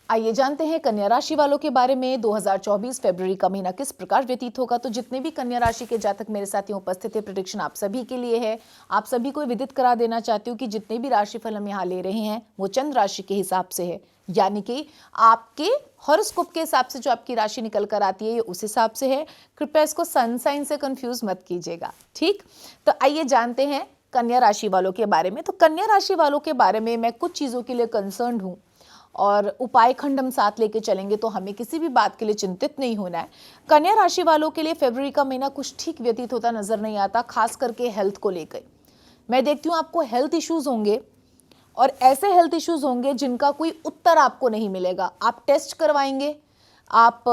आइए जानते हैं कन्या राशि वालों के बारे में। 2024 फरवरी का महीना किस प्रकार व्यतीत होगा। तो जितने भी कन्या राशि के जातक मेरे साथ यहाँ उपस्थित है, प्रेडिक्शन आप सभी के लिए है। आप सभी को विदित करा देना चाहती हूँ कि जितने भी राशिफल हम यहाँ ले रहे हैं वो चंद्र राशि के हिसाब से है, यानी कि आपके हॉरोस्कोप के हिसाब से जो आपकी राशि निकल कर आती है ये उस हिसाब से है। कृपया इसको सन साइन से कंफ्यूज मत कीजिएगा, ठीक। तो आइए जानते हैं कन्या राशि वालों के बारे में। तो कन्या राशि वालों के बारे में मैं कुछ चीज़ों के लिए कंसर्न हूँ और उपाय खंड हम साथ लेके चलेंगे, तो हमें किसी भी बात के लिए चिंतित नहीं होना है। कन्या राशि वालों के लिए फरवरी का महीना कुछ ठीक व्यतीत होता नजर नहीं आता, खास करके हेल्थ को लेकर। मैं देखती हूँ आपको हेल्थ इश्यूज होंगे और ऐसे हेल्थ इश्यूज होंगे जिनका कोई उत्तर आपको नहीं मिलेगा। आप टेस्ट करवाएंगे, आप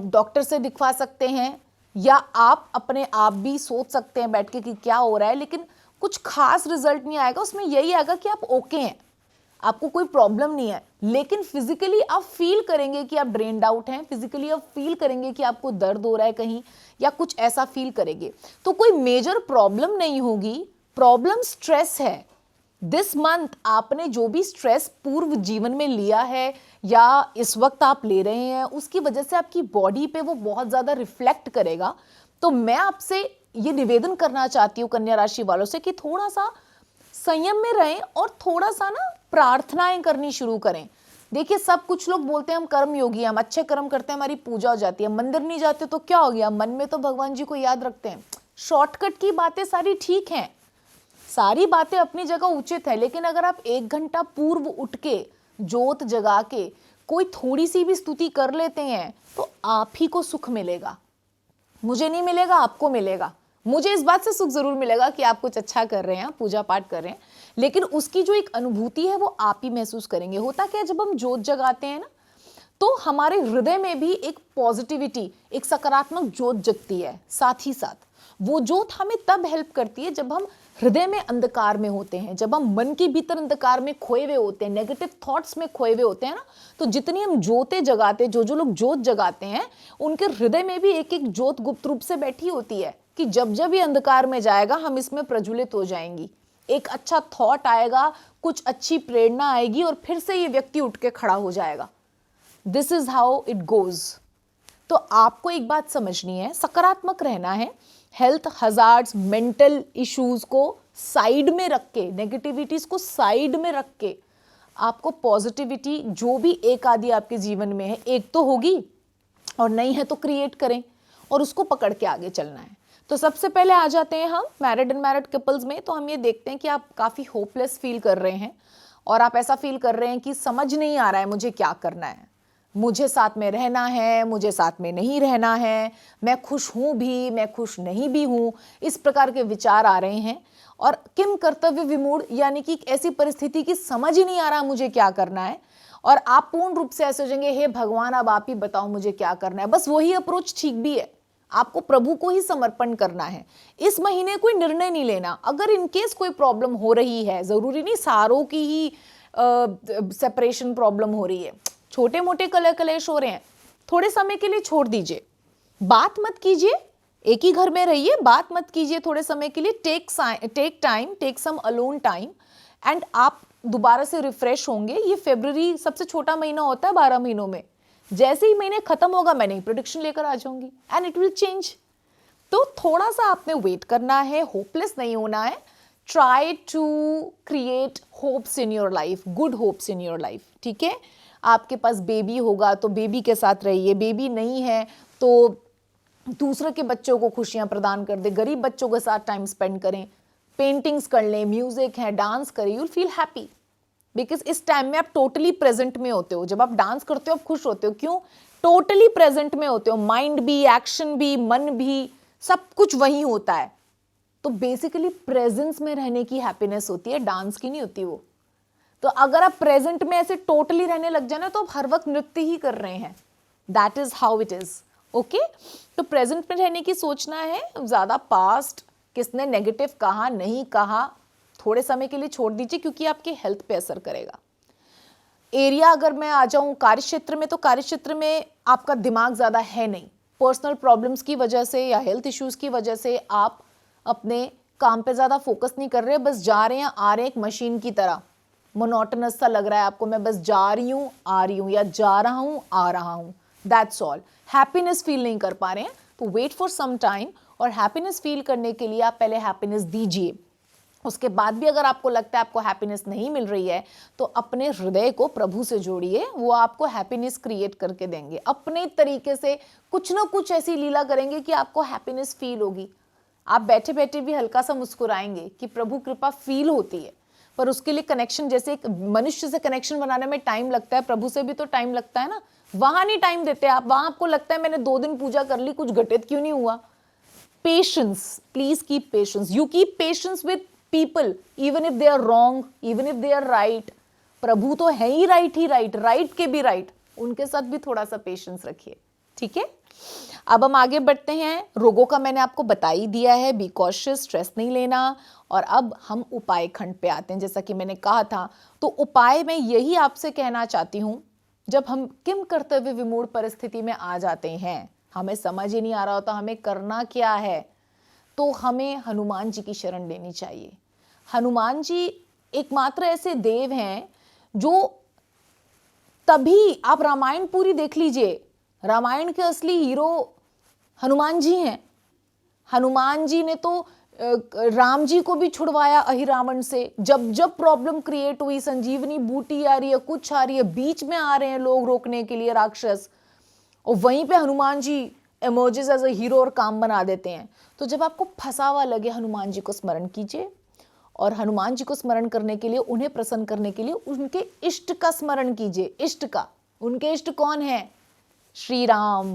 डॉक्टर से दिखवा सकते हैं, या आप अपने आप भी सोच सकते हैं बैठ के कि क्या हो रहा है, लेकिन कुछ खास रिजल्ट नहीं आएगा। उसमें यही आएगा कि आप ओके हैं, आपको कोई प्रॉब्लम नहीं है, लेकिन फिजिकली आप फील करेंगे कि आप ड्रेन्ड आउट हैं। फिजिकली आप फील करेंगे कि आपको दर्द हो रहा है कहीं, या कुछ ऐसा फील करेंगे। तो कोई मेजर प्रॉब्लम नहीं होगी, प्रॉब्लम स्ट्रेस है। दिस मंथ आपने जो भी स्ट्रेस पूर्व जीवन में लिया है या इस वक्त आप ले रहे हैं, उसकी वजह से आपकी बॉडी पे वो बहुत ज्यादा रिफ्लेक्ट करेगा। तो मैं आपसे ये निवेदन करना चाहती हूँ कन्या राशि वालों से कि थोड़ा सा संयम में रहें और थोड़ा सा ना प्रार्थनाएं करनी शुरू करें। देखिए, सब कुछ लोग बोलते हैं हम कर्म योगी हैं, हम अच्छे कर्म करते हैं, हमारी पूजा हो जाती है। मंदिर नहीं जाते तो क्या हो गया, मन में तो भगवान जी को याद रखते हैं। शॉर्टकट की बातें सारी ठीक हैं, सारी बातें अपनी जगह उचित है, लेकिन अगर आप 1 घंटा पूर्व उठ के जोत जगा के कोई थोड़ी सी भी स्तुति कर लेते हैं तो आप ही को सुख मिलेगा। मुझे नहीं मिलेगा, आपको मिलेगा। मुझे इस बात से सुख जरूर मिलेगा कि आप कुछ अच्छा कर रहे हैं, पूजा पाठ कर रहे हैं, लेकिन उसकी जो एक अनुभूति है वो आप ही महसूस करेंगे। होता क्या है, जब हम जोत जगाते हैं ना, तो हमारे हृदय में भी एक पॉजिटिविटी, एक सकारात्मक जोत जगती है। साथ ही साथ वो जोत हमें तब हेल्प करती है जब हम हृदय में अंधकार में होते हैं, जब हम मन के भीतर अंधकार में खोए हुए होते हैं, नेगेटिव थॉट्स में खोए हुए होते हैं ना। तो जितनी हम जोतें जगाते, जो लोग जोत जगाते हैं, उनके हृदय में भी एक एक जोत गुप्त रूप से बैठी होती है कि जब जब ये अंधकार में जाएगा हम इसमें प्रज्वलित हो जाएंगी। एक अच्छा थॉट आएगा, कुछ अच्छी प्रेरणा आएगी और फिर से ये व्यक्ति उठ के खड़ा हो जाएगा। This is how it goes. तो आपको एक बात समझनी है, सकारात्मक रहना है। हेल्थ हजार्ड्स, मेंटल इश्यूज को साइड में रख के, नेगेटिविटीज को साइड में रख के, आपको पॉजिटिविटी जो भी एक आधी आपके जीवन में है, एक तो होगी और नहीं है तो क्रिएट करें और उसको पकड़ के आगे चलना है। तो सबसे पहले आ जाते हैं हम मैरिड एंड मैरिड कपल्स में। तो हम ये देखते हैं कि आप काफ़ी होपलेस फील कर रहे हैं और आप ऐसा फील कर रहे हैं कि समझ नहीं आ रहा है मुझे क्या करना है, मुझे साथ में रहना है, मुझे साथ में नहीं रहना है, मैं खुश हूँ भी, मैं खुश नहीं भी हूँ, इस प्रकार के विचार आ रहे हैं। और किम कर्तव्य विमूढ़, यानी कि ऐसी परिस्थिति की समझ ही नहीं आ रहा मुझे क्या करना है, और आप पूर्ण रूप से ऐसे हो जाएंगे, हे भगवान अब आप ही बताओ मुझे क्या करना है। बस वही अप्रोच ठीक भी है, आपको प्रभु को ही समर्पण करना है। इस महीने कोई निर्णय नहीं लेना। अगर इनकेस कोई प्रॉब्लम हो रही है, जरूरी नहीं सारों की ही सेपरेशन प्रॉब्लम हो रही है, छोटे मोटे कलह कलेश हो रहे हैं, थोड़े समय के लिए छोड़ दीजिए, बात मत कीजिए, एक ही घर में रहिए, बात मत कीजिए थोड़े समय के लिए। Take time, take some alone time, and आप दोबारा से रिफ्रेश होंगे। ये फरवरी सबसे छोटा महीना होता है 12 महीनों में। जैसे ही महीने खत्म होगा मैं नई प्रेडिक्शन लेकर आ जाऊंगी एंड इट विल चेंज। तो थोड़ा सा आपने वेट करना है, होपलेस नहीं होना है। Try to create hopes in your life, good hopes in your life, ठीक है। आपके पास बेबी होगा तो बेबी के साथ रहिए, बेबी नहीं है तो दूसरे के बच्चों को खुशियां प्रदान कर दे, गरीब बच्चों के साथ टाइम स्पेंड करें, पेंटिंग्स कर लें, म्यूजिक है, डांस करें, यूल फील हैप्पी। बिकॉज इस टाइम में आप टोटली प्रेजेंट में होते हो। जब आप डांस करते हो आप खुश होते हो, क्यों? टोटली प्रेजेंट में होते हो, माइंड भी, एक्शन भी, मन भी, सब कुछ वहीं होता है। तो बेसिकली प्रेजेंस में रहने की हैप्पीनेस होती है, डांस की नहीं होती वो। तो अगर आप प्रेजेंट में ऐसे टोटली रहने लग जाए ना तो आप हर वक्त नृत्य ही कर रहे हैं। That is how it is, okay. तो प्रेजेंट में रहने की सोचना है, ज्यादा पास्ट किसने नेगेटिव कहा नहीं कहा थोड़े समय के लिए छोड़ दीजिए, क्योंकि आपके हेल्थ पे असर करेगा। एरिया अगर मैं आ जाऊं कार्य क्षेत्र में, तो कार्य क्षेत्र में आपका दिमाग ज्यादा है नहीं। पर्सनल प्रॉब्लम्स की वजह से या हेल्थ इश्यूज की वजह से आप अपने काम पे ज्यादा फोकस नहीं कर रहे, बस जा रहे हैं आ रहे हैं एक मशीन की तरह। मोनोटनस सा लग रहा है आपको, मैं बस जा रही हूँ आ रही हूँ या जा रहा हूँ आ रहा हूँ, दैट्स ऑल। हैप्पीनेस फील नहीं कर पा रहे हैं तो वेट फॉर सम टाइम, और हैप्पीनेस फील करने के लिए आप पहले हैप्पीनेस दीजिए। उसके बाद भी अगर आपको लगता है आपको हैप्पीनेस नहीं मिल रही है तो अपने हृदय को प्रभु से जोड़िए, वो आपको हैप्पीनेस क्रिएट करके देंगे। अपने तरीके से कुछ ना कुछ ऐसी लीला करेंगे कि आपको हैप्पीनेस फील होगी। आप बैठे बैठे भी हल्का सा मुस्कुराएंगे कि प्रभु कृपा फील होती है। पर उसके लिए कनेक्शन, जैसे एक मनुष्य से कनेक्शन बनाने में टाइम लगता है, प्रभु से भी तो टाइम लगता है ना। वहां नहीं टाइम देते आप, वहां आपको लगता है मैंने 2 दिन पूजा कर ली, कुछ घटित क्यों नहीं हुआ। Patience, please keep patience. You keep patience with people even if they are wrong, even if they are right. प्रभु तो है ही राइट ही राइट, राइट के भी राइट, उनके साथ भी थोड़ा सा पेशेंस रखिए, ठीक है। अब हम आगे बढ़ते हैं। रोगों का मैंने आपको बता ही दिया है, बी कॉशियस, स्ट्रेस नहीं लेना। और अब हम उपाय खंड पे आते हैं, जैसा कि मैंने कहा था। तो उपाय में यही आपसे कहना चाहती हूं, जब हम किम कर्तव्य विमूढ़ परिस्थिति में आ जाते हैं, हमें समझ ही नहीं आ रहा होता हमें करना क्या है, तो हमें हनुमान जी की शरण लेनी चाहिए। हनुमान जी एकमात्र ऐसे देव हैं जो, तभी आप रामायण पूरी देख लीजिए, रामायण के असली हीरो हनुमान जी हैं। हनुमान जी ने तो राम जी को भी छुड़वाया अहिरावण से। जब जब प्रॉब्लम क्रिएट हुई, संजीवनी बूटी आ रही है, कुछ आ रही है, बीच में आ रहे हैं लोग रोकने के लिए, राक्षस, और वहीं पे Hanuman ji emerges as a hero और काम बना देते हैं। तो जब आपको फंसा हुआ लगे, हनुमान जी को स्मरण कीजिए। और हनुमान जी को स्मरण करने के लिए, उन्हें प्रसन्न करने के लिए उनके इष्ट का स्मरण कीजिए। इष्ट का, उनके इष्ट कौन है? श्री राम।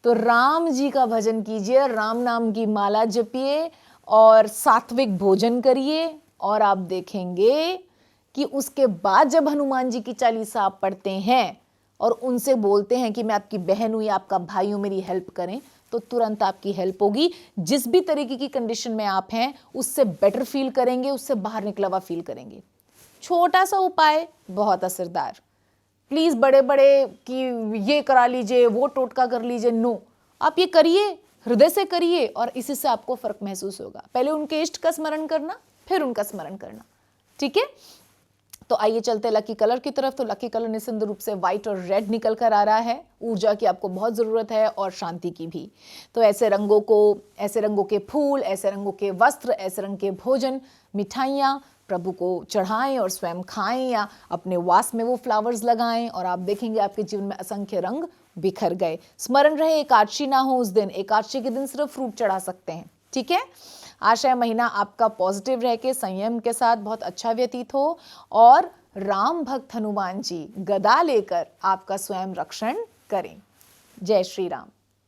तो राम जी का भजन कीजिए, राम नाम की माला जपिए और सात्विक भोजन करिए, और आप देखेंगे कि उसके बाद जब हनुमान जी की चालीसा आप पढ़ते हैं और उनसे बोलते हैं कि मैं आपकी बहन हूं या आपका भाई हूं, मेरी हेल्प करें, तो तुरंत आपकी हेल्प होगी। जिस भी तरीके की कंडीशन में आप हैं उससे बेटर फील करेंगे, उससे बाहर निकला हुआ फील करेंगे। छोटा सा उपाय, बहुत असरदार। प्लीज बड़े बड़े कि ये करा लीजिए, वो टोटका कर लीजिए, नो, आप ये करिए, हृदय से करिए, और इसी से आपको फर्क महसूस होगा। पहले उनके इष्ट का स्मरण करना, फिर उनका स्मरण करना, ठीक है। तो आइए चलते लकी कलर की तरफ। तो लकी कलर निस्संदेह रूप से व्हाइट और रेड निकल कर आ रहा है। ऊर्जा की आपको बहुत जरूरत है और शांति की भी। तो ऐसे रंगों को, ऐसे रंगों के फूल, ऐसे रंगों के वस्त्र, ऐसे रंग के भोजन, मिठाइयाँ प्रभु को चढ़ाएं और स्वयं खाएं, या अपने वास में वो फ्लावर्स लगाएं, और आप देखेंगे आपके जीवन में असंख्य रंग बिखर गए। स्मरण रहे एकादशी ना हो उस दिन, एकादशी के दिन सिर्फ फ्रूट चढ़ा सकते हैं, ठीक है। आशय महीना आपका पॉजिटिव रह के संयम के साथ बहुत अच्छा व्यतीत हो, और राम भक्त हनुमान जी गदा लेकर आपका स्वयं रक्षण करें। जय श्री राम।